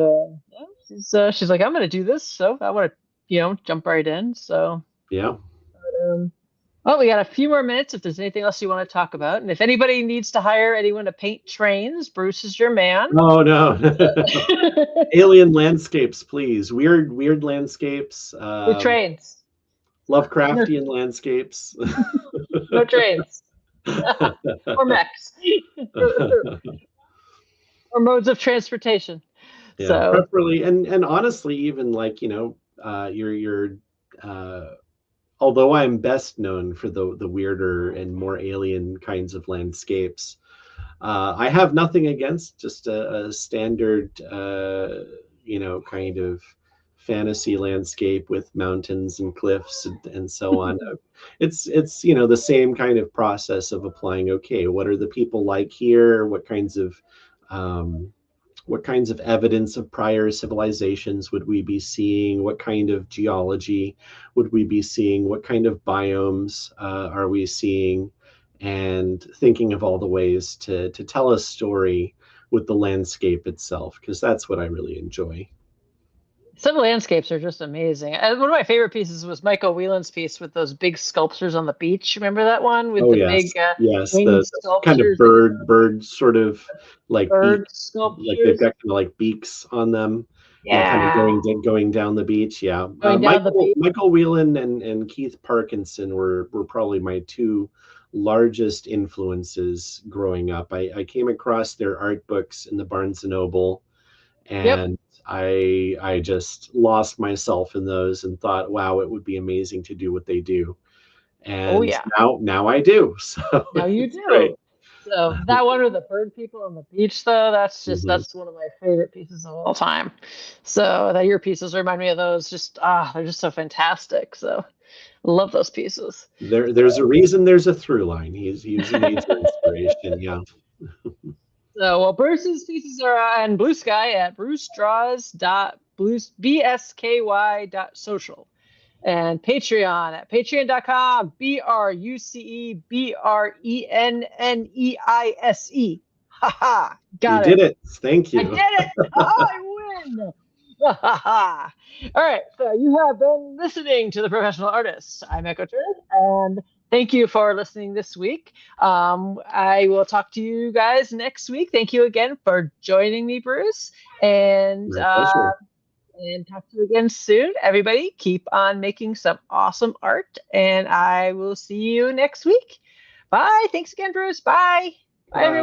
[SPEAKER 1] yeah, she's like, I'm gonna do this, so I want to, jump right in. So
[SPEAKER 2] yeah.
[SPEAKER 1] Well, we got a few more minutes if there's anything else you want to talk about. And if anybody needs to hire anyone to paint trains, Bruce is your man.
[SPEAKER 2] Oh no. Alien landscapes, please. Weird landscapes.
[SPEAKER 1] With trains.
[SPEAKER 2] Lovecraftian landscapes.
[SPEAKER 1] No trains. Or mechs. Or modes of transportation.
[SPEAKER 2] Yeah,
[SPEAKER 1] so
[SPEAKER 2] preferably, and honestly, even like, you're although I'm best known for the weirder and more alien kinds of landscapes, I have nothing against just a standard, kind of fantasy landscape with mountains and cliffs and so on. It's the same kind of process of applying. Okay, what are the people like here? Um, what kinds of evidence of prior civilizations would we be seeing? What kind of geology would we be seeing? What kind of biomes are we seeing? And thinking of all the ways to tell a story with the landscape itself, because that's what I really enjoy.
[SPEAKER 1] Some landscapes are just amazing. One of my favorite pieces was Michael Whelan's piece with those big sculptures on the beach. Remember that one with
[SPEAKER 2] Oh
[SPEAKER 1] the
[SPEAKER 2] yes,
[SPEAKER 1] big
[SPEAKER 2] yes,
[SPEAKER 1] winged
[SPEAKER 2] the kind of
[SPEAKER 1] sculptures,
[SPEAKER 2] bird sort of like beak,
[SPEAKER 1] bird
[SPEAKER 2] like they've
[SPEAKER 1] sculptures?
[SPEAKER 2] got kind of like beaks on them, kind of
[SPEAKER 1] Yeah,
[SPEAKER 2] going down the beach. Yeah,
[SPEAKER 1] going down the beach.
[SPEAKER 2] Michael Whelan and Keith Parkinson were probably my two largest influences growing up. I came across their art books in the Barnes and Noble,
[SPEAKER 1] Yep.
[SPEAKER 2] and I just lost myself in those and thought, wow, it would be amazing to do what they do.
[SPEAKER 1] Oh
[SPEAKER 2] And
[SPEAKER 1] yeah.
[SPEAKER 2] now I do. So
[SPEAKER 1] Now you
[SPEAKER 2] it's great.
[SPEAKER 1] do. So that one with the bird people on the beach, though,
[SPEAKER 2] Mhm.
[SPEAKER 1] that's one of my favorite pieces of all time. So that your pieces remind me of those. They're just so fantastic. So love those pieces.
[SPEAKER 2] There's a reason there's a through line. He's a major inspiration. Yeah.
[SPEAKER 1] So, well, Bruce's pieces are on Blue Sky at brucedraws.bsky.social and Patreon at patreon.com, BRUCEBRENNEISE. Haha,
[SPEAKER 2] You
[SPEAKER 1] got
[SPEAKER 2] did
[SPEAKER 1] it.
[SPEAKER 2] it. Thank
[SPEAKER 1] I did
[SPEAKER 2] you.
[SPEAKER 1] it. I win. All right. So you have been listening to The Professional Artist. I'm Echo Church, and thank you for listening this week. I will talk to you guys next week. Thank you again for joining me, Bruce, and
[SPEAKER 2] My pleasure.
[SPEAKER 1] talk to you again soon. Everybody, keep on making some awesome art, and I will see you next week. Bye. Thanks again, Bruce. Bye. Bye, everyone.